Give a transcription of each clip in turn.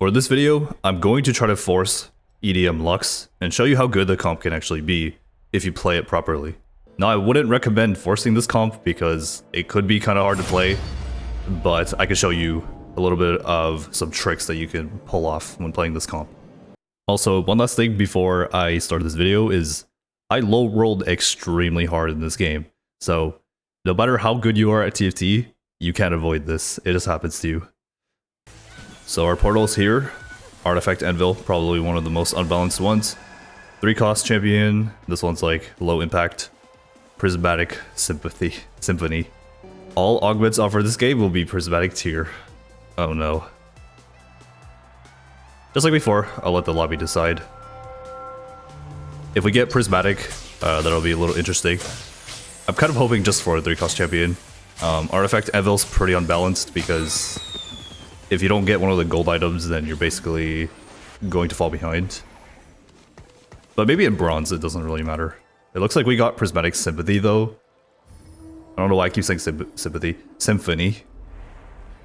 For this video, I'm going to try to force EDM Lux and show you how good the comp can actually be if you play it properly. Now, I wouldn't recommend forcing this comp because it could be kind of hard to play, but I can show you a little bit of some tricks that you can pull off when playing this comp. Also, one last thing before I start this video is I low rolled extremely hard in this game, so no matter how good you are at TFT, you can't avoid this. It just happens to you. So our portals here, Artifact Anvil, probably one of the most unbalanced ones. 3-cost champion, this one's like low impact. Prismatic Symphony. All augments offered this game will be prismatic tier. Oh no. Just like before, I'll let the lobby decide. If we get prismatic, that'll be a little interesting. I'm kind of hoping just for a 3-cost champion. Artifact Anvil's pretty unbalanced because if you don't get one of the gold items, then you're basically going to fall behind. But maybe in bronze, it doesn't really matter. It looks like we got Prismatic Sympathy, though. I don't know why I keep saying Sympathy. Symphony.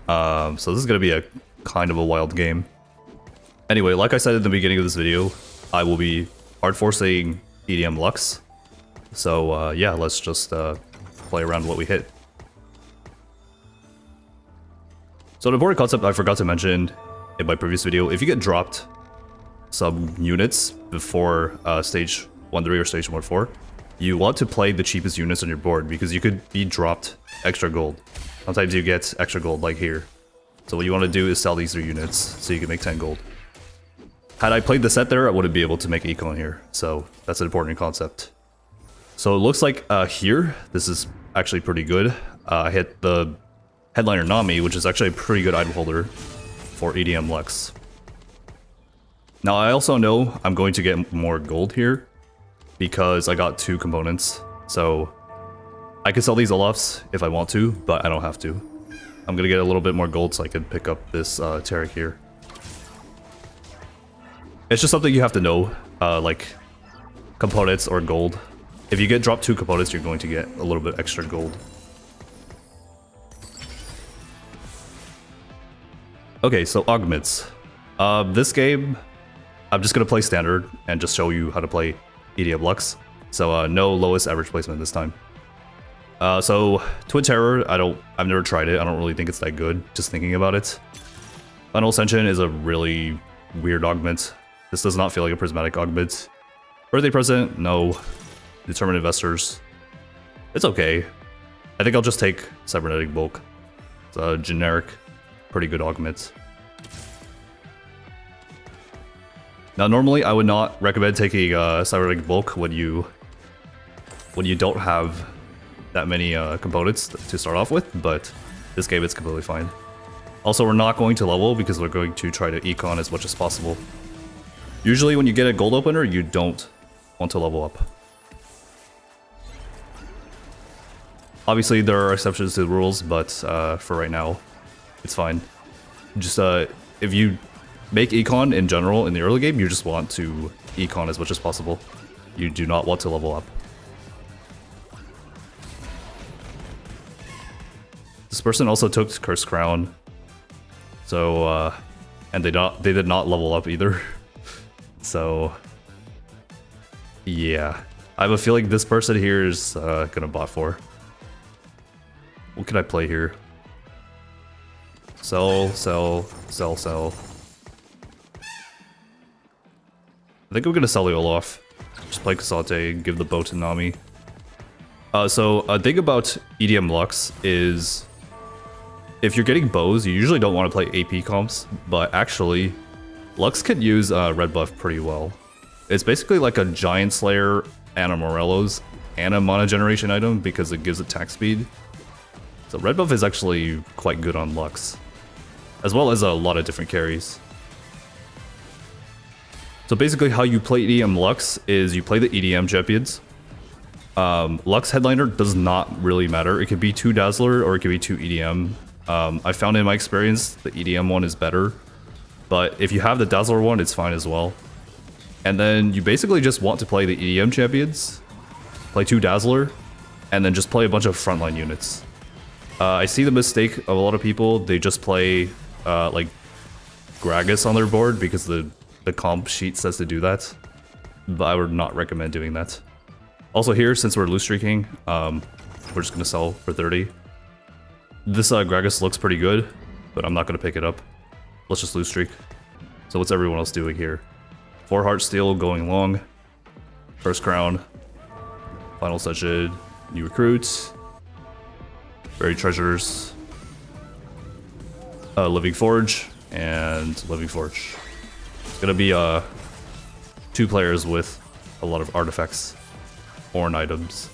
So this is going to be a kind of a wild game. Anyway, like I said in the beginning of this video, I will be hard forcing EDM Lux. So yeah, let's just play around what we hit. So an important concept I forgot to mention in my previous video, if you get dropped some units before stage 1-3 or stage 1-4, you want to play the cheapest units on your board because you could be dropped extra gold. Sometimes you get extra gold like here. So what you want to do is sell these 3 units so you can make 10 gold. Had I played the set there, I wouldn't be able to make econ here. So that's an important concept. So it looks like here, this is actually pretty good. I hit the Headliner Nami, which is actually a pretty good item holder for EDM Lux. Now I also know I'm going to get more gold here because I got 2 components. So I can sell these Olafs if I want to, but I don't have to. I'm gonna get a little bit more gold so I can pick up this Tarek here. It's just something you have to know, like components or gold. If you get dropped 2 components, you're going to get a little bit extra gold. Okay, so Augments. This game, I'm just gonna play standard and just show you how to play EDM Lux. So no lowest average placement this time. So Twin Terror, I've never tried it. I don't really think it's that good, just thinking about it. Final Ascension is a really weird augment. This does not feel like a prismatic augment. Birthday Present, no. Determined Investors, it's okay. I think I'll just take Cybernetic Bulk. It's a generic, pretty good augment. Now normally I would not recommend taking Cybernetic Bulk when you don't have that many components to start off with, but this game it's completely fine. Also, we're not going to level because we're going to try to econ as much as possible. Usually when you get a gold opener, you don't want to level up. Obviously, there are exceptions to the rules, but for right now, it's fine. Just if you make econ in general in the early game, you just want to econ as much as possible. You do not want to level up. This person also took Cursed Crown, so and they did not level up either. So yeah, I have a feeling this person here is gonna bot for. What can I play here? Sell. I think I'm gonna sell the Olaf. Just play Kasate and give the bow to Nami. So a thing about EDM Lux is if you're getting bows, you usually don't want to play AP comps, but actually Lux can use red buff pretty well. It's basically like a Giant Slayer and a Morello's and a mana generation item because it gives attack speed. So red buff is actually quite good on Lux, as well as a lot of different carries. So basically how you play EDM Lux is you play the EDM champions. Lux Headliner does not really matter. It could be 2 Dazzler or it could be 2 EDM. I found in my experience the EDM one is better, but if you have the Dazzler one, it's fine as well. And then you basically just want to play the EDM champions, play 2 Dazzler, and then just play a bunch of frontline units. I see the mistake of a lot of people, they just play like Gragas on their board because the comp sheet says to do that. But I would not recommend doing that. Also here, since we're loose streaking, we're just gonna sell for 30. This Gragas looks pretty good, but I'm not gonna pick it up. Let's just loose streak. So what's everyone else doing here? 4 heart steal going long. First crown. Final session. New recruits. Buried treasures. Living forge and living forge. It's gonna be 2 players with a lot of artifacts. Horn items.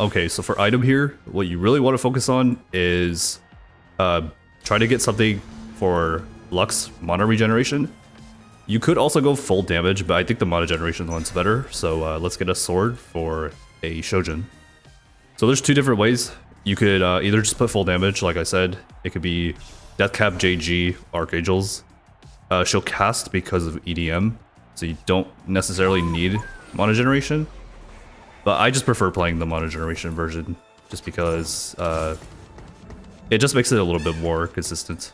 Okay, so for item here, what you really want to focus on is try to get something for Lux mana regeneration. You could also go full damage, but I think the mana generation one's better. So let's get a sword for a Shojin. So there's 2 different ways. You could either just put full damage, like I said. It could be Deathcap JG Archangels. She'll cast because of EDM, so you don't necessarily need mana generation. But I just prefer playing the mana generation version, just because it just makes it a little bit more consistent.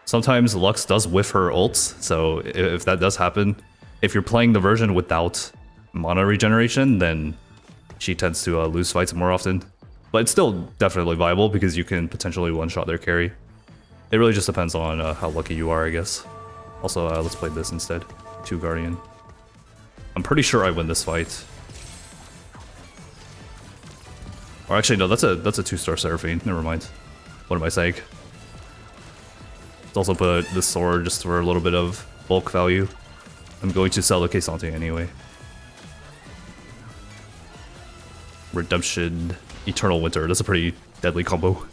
Sometimes Lux does whiff her ults, so if that does happen, if you're playing the version without mana regeneration, then she tends to lose fights more often. But it's still definitely viable because you can potentially one-shot their carry. It really just depends on how lucky you are, I guess. Also, let's play this instead. 2 Guardian. I'm pretty sure I win this fight. Or actually, no, that's a 2-star Seraphine. Never mind. What am I saying? Let's also put this sword just for a little bit of bulk value. I'm going to sell the Kesante anyway. Redemption, Eternal Winter. That's a pretty deadly combo.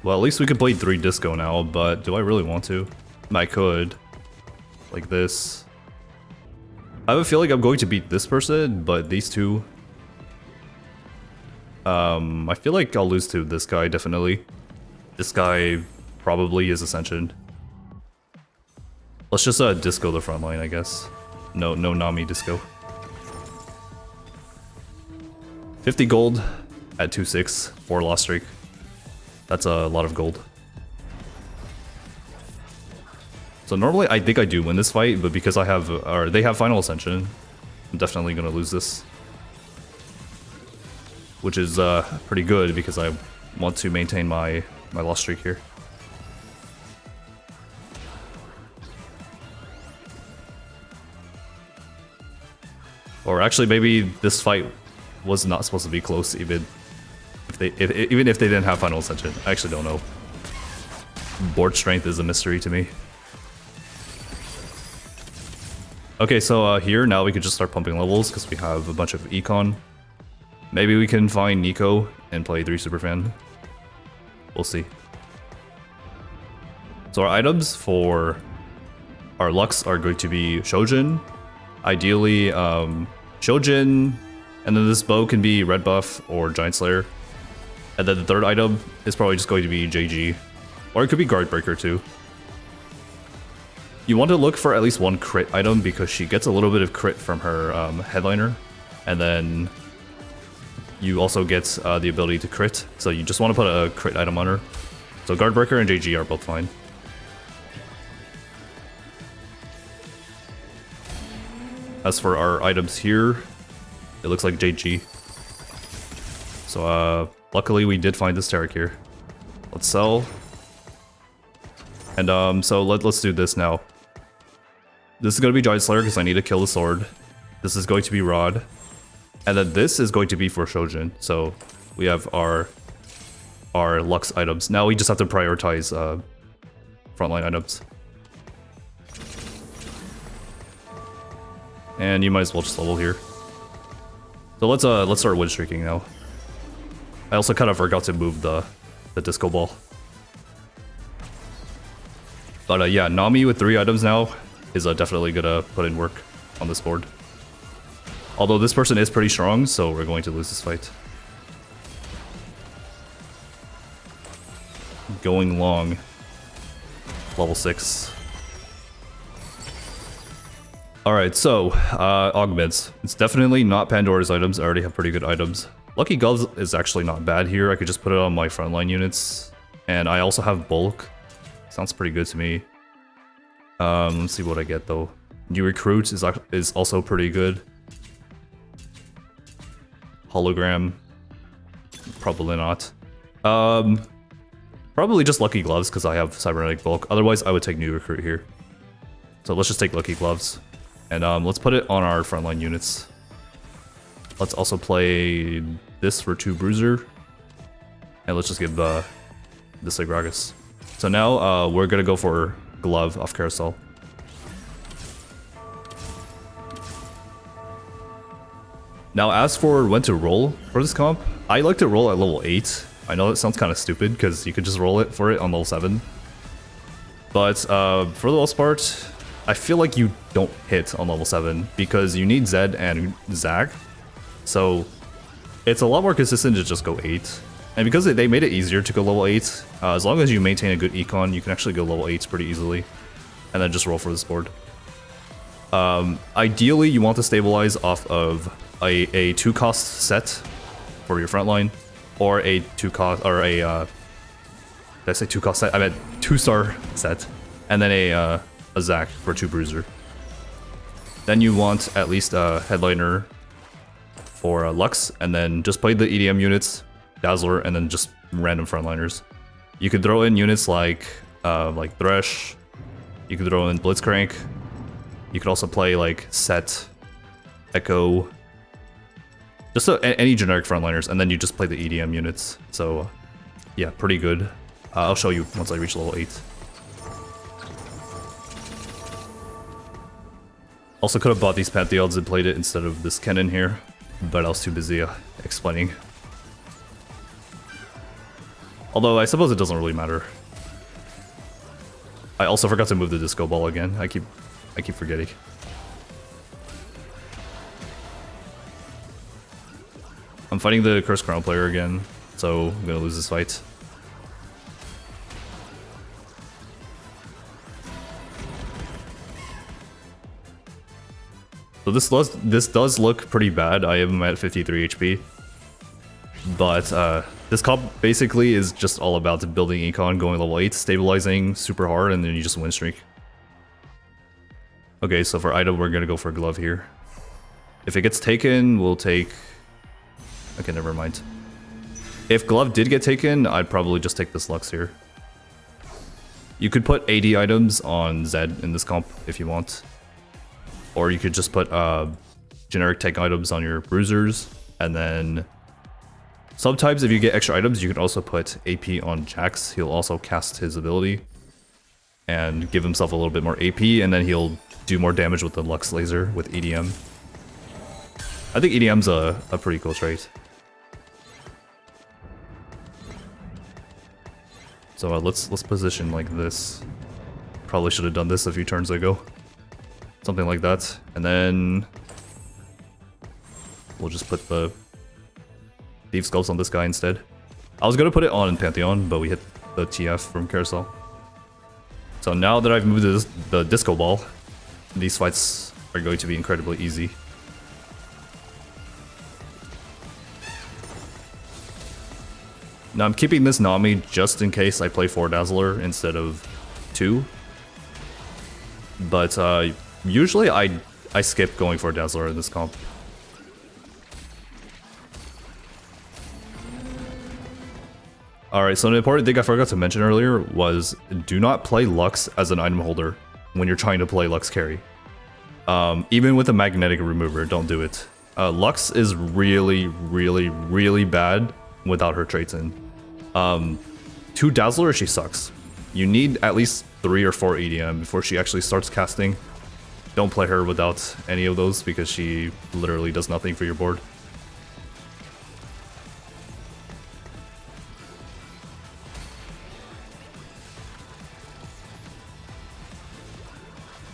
Well, at least we can play 3 disco now, but do I really want to? I could. Like this. I have a feeling I'm going to beat this person, but these 2... I feel like I'll lose to this guy, definitely. This guy probably is Ascension. Let's just disco the front line, I guess. No Nami disco. 50 gold at 2-6 for lost streak. That's a lot of gold. So normally I think I do win this fight, but because I have, or they have Final Ascension, I'm definitely gonna lose this. Which is pretty good because I want to maintain my lost streak here. Or actually, maybe this fight was not supposed to be close, even if they didn't have Final Ascension. I actually don't know. Board strength is a mystery to me. Okay, so here now we could just start pumping levels because we have a bunch of econ. Maybe we can find Nico and play 3 Superfan. We'll see. So our items for our Lux are going to be Shojin. Ideally, Shojin, and then this bow can be red buff or Giant Slayer. And then the third item is probably just going to be JG. Or it could be Guard Breaker too. You want to look for at least 1 crit item because she gets a little bit of crit from her headliner. And then you also get the ability to crit. So you just want to put a crit item on her. So Guard Breaker and JG are both fine. As for our items here, it looks like JG. So luckily we did find this Tarek here. Let's sell. And so let's do this now. This is going to be Giant Slayer because I need to kill the sword. This is going to be Rod. And then this is going to be for Shojin. So we have our Lux items. Now we just have to prioritize frontline items. And you might as well just level here. So let's start win streaking now. I also kind of forgot to move the disco ball. But yeah, Nami with 3 items now. is definitely gonna put in work on this board. Although this person is pretty strong, so we're going to lose this fight. Going long. Level 6. Alright, so, Augments. It's definitely not Pandora's items. I already have pretty good items. Lucky Gloves is actually not bad here. I could just put it on my frontline units. And I also have Bulk. Sounds pretty good to me. Let's see what I get though. New Recruit is also pretty good. Hologram. Probably not. Probably just Lucky Gloves because I have Cybernetic Bulk. Otherwise, I would take New Recruit here. So let's just take Lucky Gloves. And let's put it on our frontline units. Let's also play this for 2 Bruiser. And let's just give this a Gragas. So now we're gonna go for Glove off Carousel. Now as for when to roll for this comp, I like to roll at level 8. I know that sounds kind of stupid because you could just roll it for it on level 7. But for the most part, I feel like you don't hit on level 7 because you need Zed and Zag. So it's a lot more consistent to just go 8. And because they made it easier to go level 8, as long as you maintain a good econ, you can actually go level 8 pretty easily. And then just roll for this board. Ideally, you want to stabilize off of a 2-cost set for your frontline. Or a 2-cost, or a, did I say 2-cost set? I meant 2-star set. And then a Zac for 2 Bruiser. Then you want at least a Headliner for Lux, and then just play the EDM units, Dazzler, and then just random frontliners. You could throw in units like Thresh. You could throw in Blitzcrank. You could also play like Set, Echo, just any generic frontliners, and then you just play the EDM units. So yeah, pretty good. I'll show you once I reach level 8. Also could have bought these Pantheons and played it instead of this cannon here, but I was too busy explaining. Although I suppose it doesn't really matter. I also forgot to move the disco ball again. I keep forgetting. I'm fighting the Cursed Crown player again, so I'm gonna lose this fight. So this does look pretty bad. I am at 53 HP. But this comp basically is just all about building econ, going level 8, stabilizing super hard, and then you just win streak. Okay, so for item, we're gonna go for a glove here. If it gets taken, we'll take... Okay, never mind. If glove did get taken, I'd probably just take this Lux here. You could put 80 items on Zed in this comp if you want. Or you could just put generic tank items on your Bruisers, and then... Sometimes if you get extra items, you can also put AP on Jax. He'll also cast his ability and give himself a little bit more AP, and then he'll do more damage with the Lux Laser with EDM. I think EDM's a pretty cool trait. So let's position like this. Probably should have done this a few turns ago. Something like that. And then we'll just put the Thief Sculpts on this guy instead. I was gonna put it on Pantheon, but we hit the TF from Carousel. So now that I've moved the disco ball, these fights are going to be incredibly easy. Now I'm keeping this Nami just in case I play 4 Dazzler instead of 2. But usually I skip going for Dazzler in this comp. Alright, so an important thing I forgot to mention earlier was do not play Lux as an item holder when you're trying to play Lux carry. Even with a magnetic remover, don't do it. Lux is really, really, really bad without her traits in. 2 Dazzler, she sucks. You need at least 3 or 4 EDM before she actually starts casting. Don't play her without any of those because she literally does nothing for your board.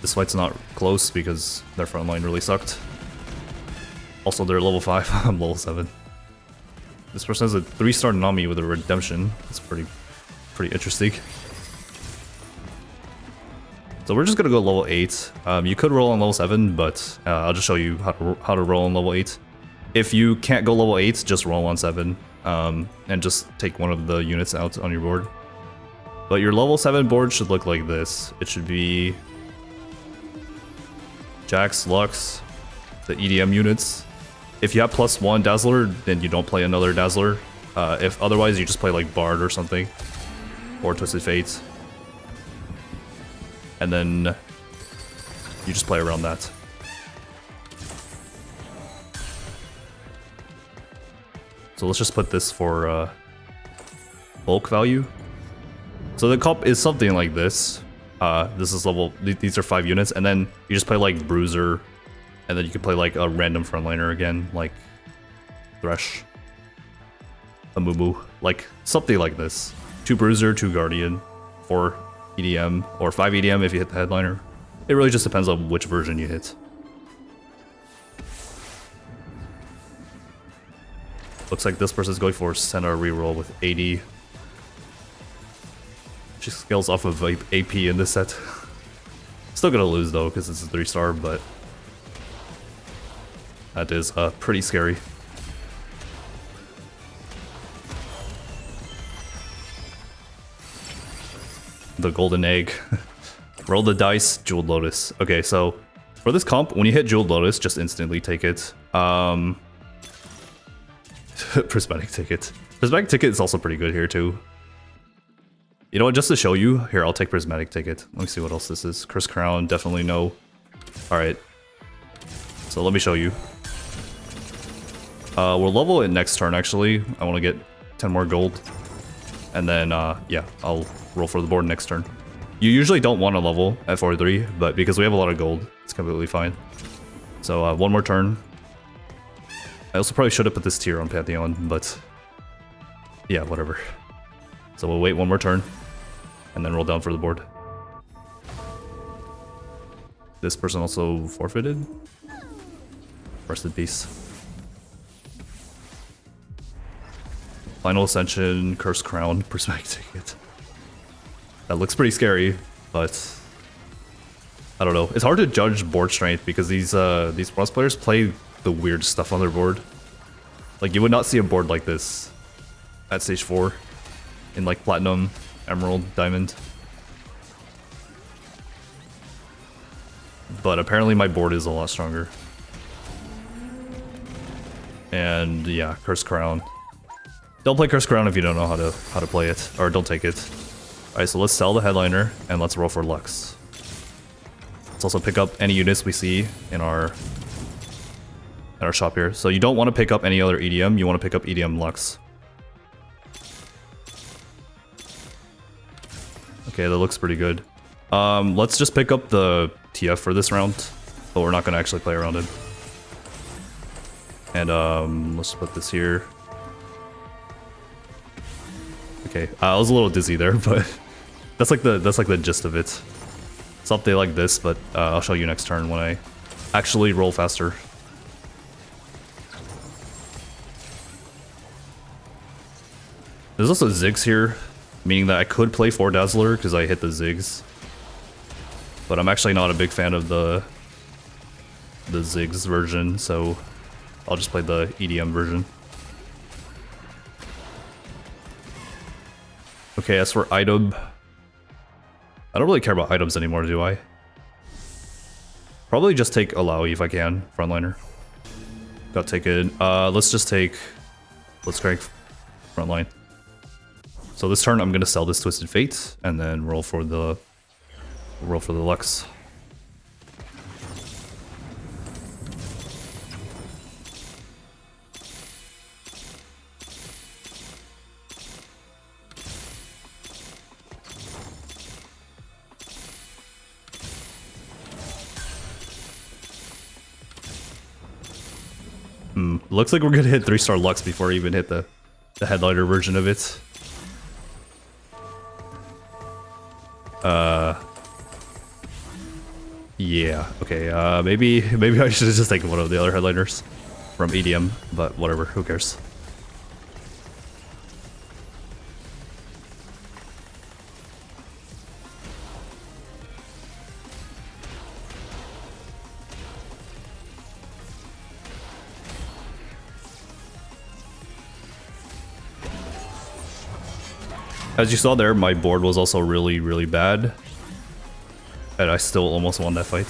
This fight's not close because their front line really sucked. Also, they're level 5, I'm level 7. This person has a 3-star Nami with a redemption. That's pretty interesting. So we're just gonna go level 8. You could roll on level 7, but I'll just show you how to roll on level 8. If you can't go level 8, just roll on 7, and just take one of the units out on your board. But your level 7 board should look like this. It should be Jax, Lux, the EDM units. If you have +1 Dazzler, then you don't play another Dazzler. If otherwise, you just play like Bard or something, or Twisted Fate, and then you just play around that. So let's just put this for bulk value. So the comp is something like this. This is level. These are 5 units, and then you just play like Bruiser. And then you can play like a random frontliner again, like Thresh, a Mumu, like something like this. 2 Bruiser, 2 Guardian, 4 EDM, or 5 EDM if you hit the headliner. It really just depends on which version you hit. Looks like this person's going for center reroll with 80. She scales off of AP in this set. Still gonna lose though, because it's a 3-star, but that is pretty scary. The golden egg. Roll the dice, Jeweled Lotus. Okay, so for this comp, when you hit Jeweled Lotus, just instantly take it. Prismatic Ticket. Prismatic Ticket is also pretty good here too. You know what, just to show you, here, I'll take Prismatic Ticket. Let me see what else this is. Curse Crown, definitely no. Alright. So let me show you. We'll level it next turn, actually. I want to get 10 more gold. And then, yeah, I'll roll for the board next turn. You usually don't want to level at 4-3, but because we have a lot of gold, it's completely fine. So, one more turn. I also probably should have put this tier on Pantheon, but yeah, whatever. So we'll wait one more turn, and then roll down for the board. This person also forfeited. Rest in peace. Final Ascension, Curse Crown, Prismatic Ticket. That looks pretty scary, but I don't know. It's hard to judge board strength because these bronze players play the weird stuff on their board. Like, you would not see a board like this at stage 4 in like Platinum, Emerald, Diamond. But apparently my board is a lot stronger. And yeah, Curse Crown. Don't play Curse Crown if you don't know how to play it, or don't take it. Alright, so let's sell the headliner and let's roll for Lux. Let's also pick up any units we see in our shop here. So you don't want to pick up any other EDM, you want to pick up EDM Lux. Okay, that looks pretty good. Let's just pick up the TF for this round, but we're not going to actually play around it. And let's put this here. Okay, I was a little dizzy there, but that's like the gist of it. Something like this, but I'll show you next turn when I actually roll faster. There's also Ziggs here, meaning that I could play 4 Dazzler because I hit the Ziggs. But I'm actually not a big fan of the Ziggs version, so I'll just play the EDM version. Okay, as for item, I don't really care about items anymore, do I? Probably just take Alawi if I can, frontliner. Got taken. Let's crank frontline. So this turn I'm gonna sell this Twisted Fate and then roll for the Lux. Looks like we're gonna hit 3-star Lux before we even hit the headliner version of it. Yeah, okay, maybe I should have just taken one of the other headliners from EDM, but whatever, who cares. As you saw there, my board was also really, really bad. And I still almost won that fight.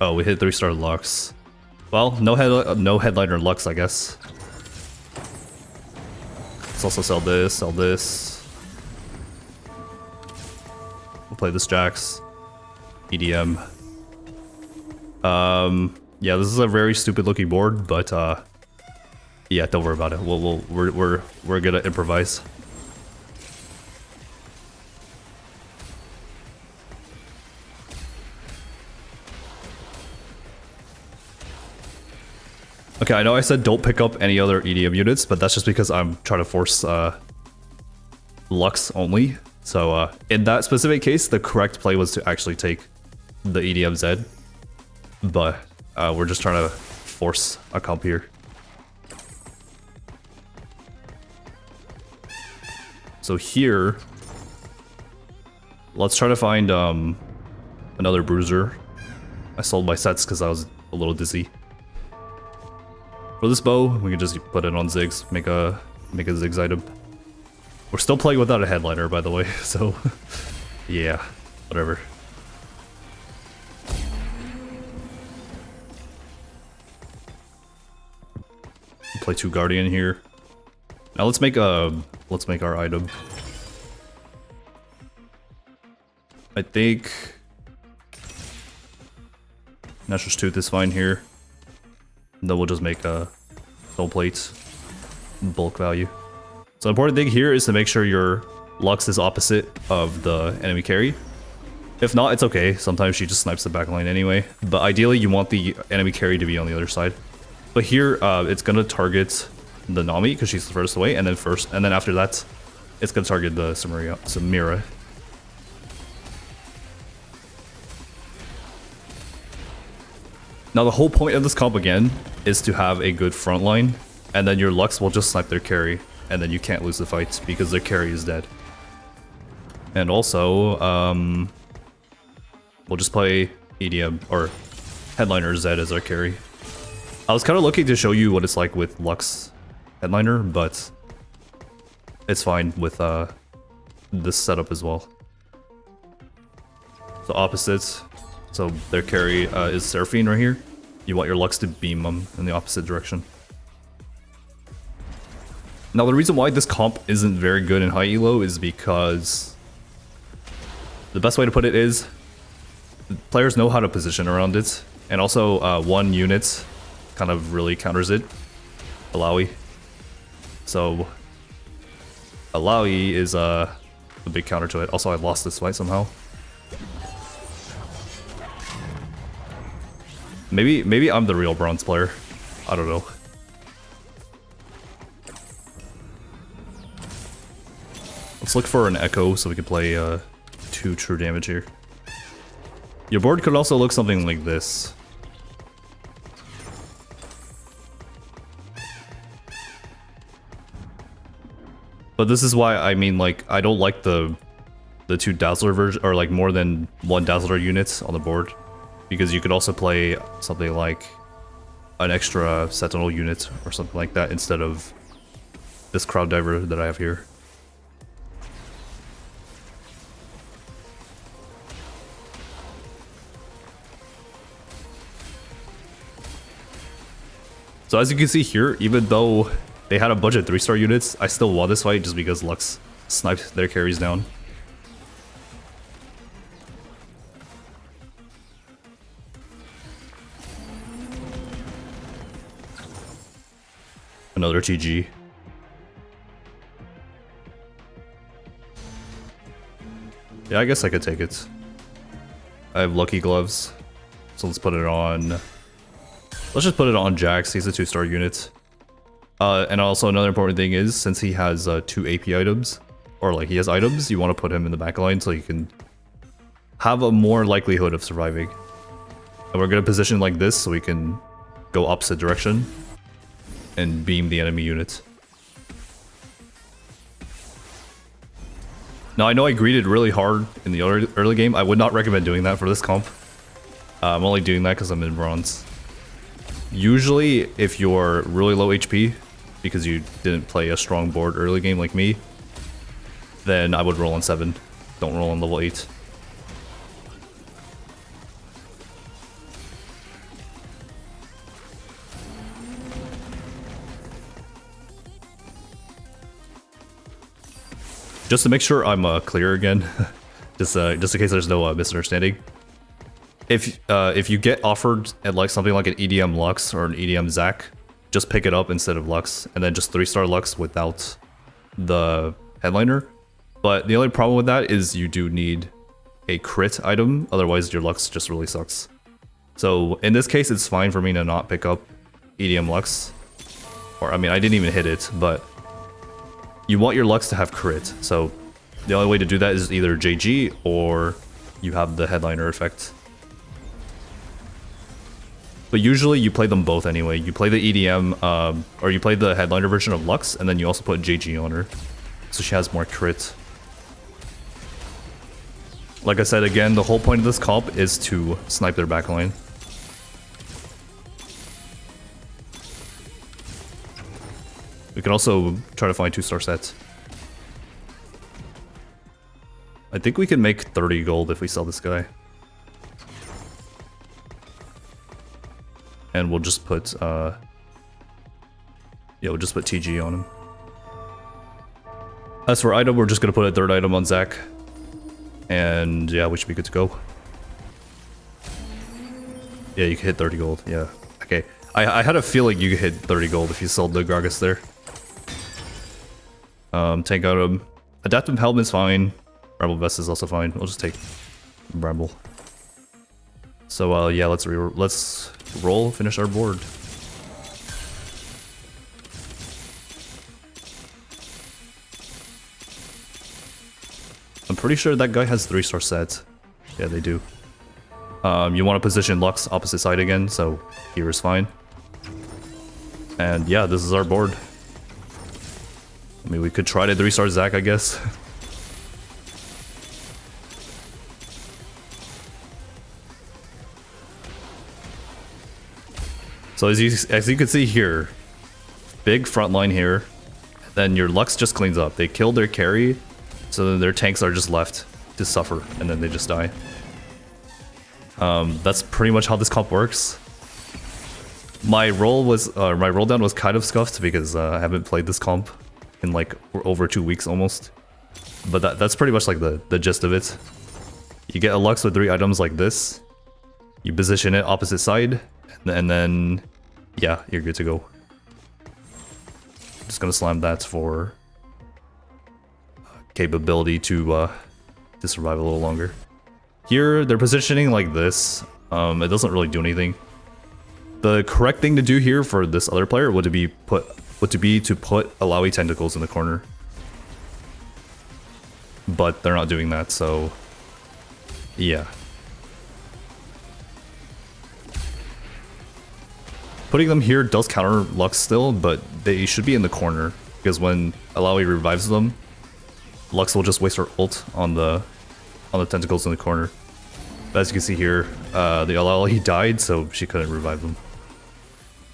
Oh, we hit 3-star Lux. Well, no headliner Lux, I guess. Let's also sell this, We'll play this Jax. EDM. Yeah, this is a very stupid looking board, but yeah, don't worry about it. We're gonna improvise. Okay, I know I said don't pick up any other EDM units, but that's just because I'm trying to force Lux only. So in that specific case, the correct play was to actually take the EDM Z, but we're just trying to force a comp here. So here, let's try to find another bruiser. I sold my sets because I was a little dizzy. For this bow, we can just put it on Ziggs, make a Ziggs item. We're still playing without a headliner, by the way, so yeah, whatever. Play 2 Guardian here. Now let's make our item. I think Nature's Tooth is fine here. Then we'll just make a soul plate bulk value. So the important thing here is to make sure your Lux is opposite of the enemy carry. If not, it's okay. Sometimes she just snipes the backline anyway. But ideally, you want the enemy carry to be on the other side. But here, it's gonna target the Nami because she's the first away, and then after that, it's gonna target the Samira. Now the whole point of this comp again is to have a good front line, and then your Lux will just snipe their carry, and then you can't lose the fight because their carry is dead. And also, we'll just play EDM or Headliner Z as our carry. I was kind of looking to show you what it's like with Lux Headliner, but it's fine with this setup as well. So opposites. So their carry is Seraphine right here. You want your Lux to beam them in the opposite direction. Now the reason why this comp isn't very good in high elo is because the best way to put it is players know how to position around it, and also one unit kind of really counters it, Alawi. So Alawi is a big counter to it. Also, I lost this fight somehow. Maybe I'm the real bronze player. I don't know. Let's look for an echo so we can play 2 true damage here. Your board could also look something like this. But this is why, I mean, like, I don't like the 2 Dazzler version, or like more than 1 Dazzler unit on the board. Because you could also play something like an extra Sentinel unit or something like that instead of this Crowd Diver that I have here. So as you can see here, even though they had a bunch of 3-star units, I still won this fight just because Lux sniped their carries down. Another TG. Yeah, I guess I could take it. I have lucky gloves, so let's put it on Let's just put it on Jax. He's a 2-star unit. And also another important thing is, since he has 2 AP items, or like he has items, you want to put him in the back line so you can have a more likelihood of surviving. And we're going to position like this so we can go opposite direction and beam the enemy unit. Now I know I greeted really hard in the early game. I would not recommend doing that for this comp. I'm only doing that because I'm in bronze. Usually, if you're really low HP, because you didn't play a strong board early game like me, then I would roll on 7. Don't roll on level 8. Just to make sure I'm clear again, just in case there's no misunderstanding. If you get offered at like something like an EDM Lux or an EDM Zac, just pick it up instead of Lux, and then just 3-star Lux without the headliner. But the only problem with that is you do need a crit item, otherwise your Lux just really sucks. So in this case, it's fine for me to not pick up EDM Lux. Or I mean, I didn't even hit it, but you want your Lux to have crit. So the only way to do that is either JG or you have the headliner effect. But usually you play them both anyway. You play the EDM, or you play the headliner version of Lux, and then you also put JG on her. So she has more crit. Like I said again, the whole point of this comp is to snipe their backline. We can also try to find 2-star sets. I think we can make 30 gold if we sell this guy. And we'll just put, yeah, we'll just put TG on him. As for item, we're just gonna put a 3rd item on Zac. And yeah, we should be good to go. Yeah, you can hit 30 gold, yeah. Okay, I had a feeling you could hit 30 gold if you sold the Gragas there. Take out him. Adaptive Helmet's fine. Bramble Vest is also fine. We'll just take Bramble. So yeah, let's roll, finish our board. I'm pretty sure that guy has 3-star sets. Yeah, they do. You want to position Lux opposite side again, so here is fine. And yeah, this is our board. I mean, we could try to 3-star Zac, I guess. So as you can see here, big front line here, then your Lux just cleans up. They kill their carry, so then their tanks are just left to suffer, and then they just die. That's pretty much how this comp works. My roll down was kind of scuffed because I haven't played this comp in like over 2 weeks almost. But that's pretty much like the gist of it. You get a Lux with 3 items like this. You position it opposite side, and then yeah, you're good to go. Just gonna slam that for capability to survive a little longer. Here, they're positioning like this. It doesn't really do anything. The correct thing to do here for this other player would be to put Alawi tentacles in the corner. But they're not doing that, so yeah. Putting them here does counter Lux still, but they should be in the corner, because when Alawi revives them, Lux will just waste her ult on the tentacles in the corner. But as you can see here, the Alawi died, so she couldn't revive them.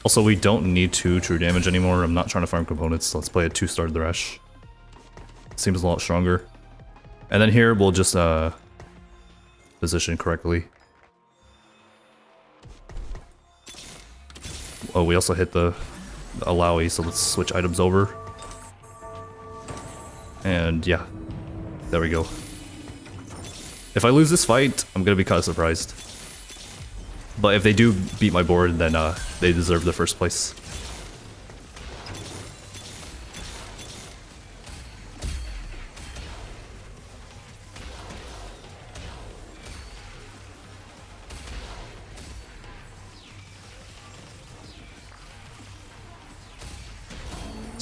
Also, we don't need 2 true damage anymore. I'm not trying to farm components. Let's play a 2-star Thresh. Seems a lot stronger. And then here, we'll just position correctly. Oh, we also hit the Alawi, so let's switch items over. And yeah, there we go. If I lose this fight, I'm gonna be kind of surprised. But if they do beat my board, then they deserve the first place.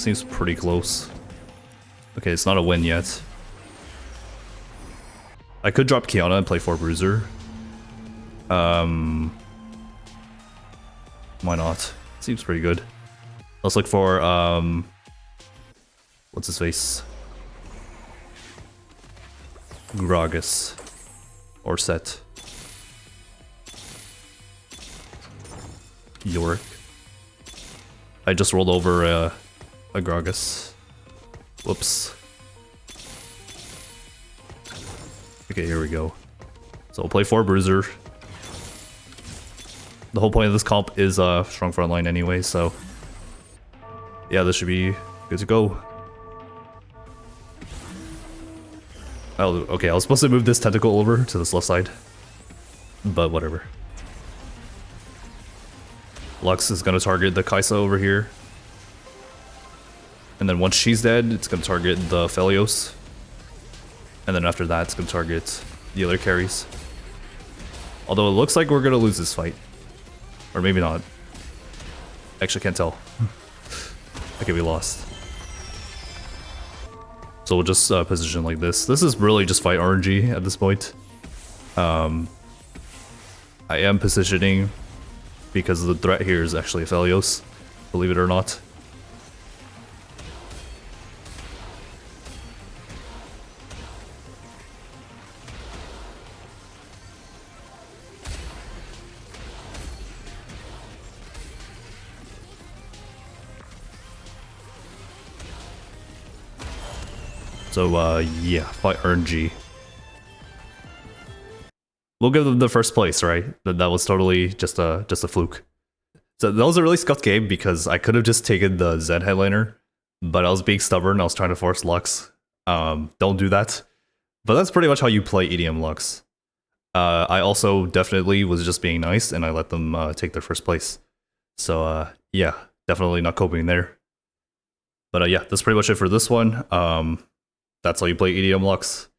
Seems pretty close. Okay, it's not a win yet. I could drop Kiana and play 4 Bruiser. Why not? Seems pretty good. Let's look for, what's his face? Gragas. Or Set. Yorick. I just rolled over a Gragas. Whoops. Okay, here we go. So we'll play 4 Bruiser. The whole point of this comp is strong front line anyway, so yeah, this should be good to go. Oh, okay, I was supposed to move this tentacle over to this left side, but whatever. Lux is gonna target the Kaisa over here. And then once she's dead, it's gonna target the Felios. And then after that, it's gonna target the other carries. Although it looks like we're gonna lose this fight. Or maybe not. Actually, can't tell. Okay, we lost. So we'll just position like this. This is really just fight RNG at this point. I am positioning because the threat here is actually Felios, believe it or not. So, yeah, fight RNG. We'll give them the first place, right? That was totally just a fluke. So that was a really scuffed game because I could have just taken the Zen headliner, but I was being stubborn. I was trying to force Lux. Don't do that. But that's pretty much how you play EDM Lux. I also definitely was just being nice, and I let them take their first place. So, yeah, definitely not coping there. But yeah, that's pretty much it for this one. That's how you play EDM Lux.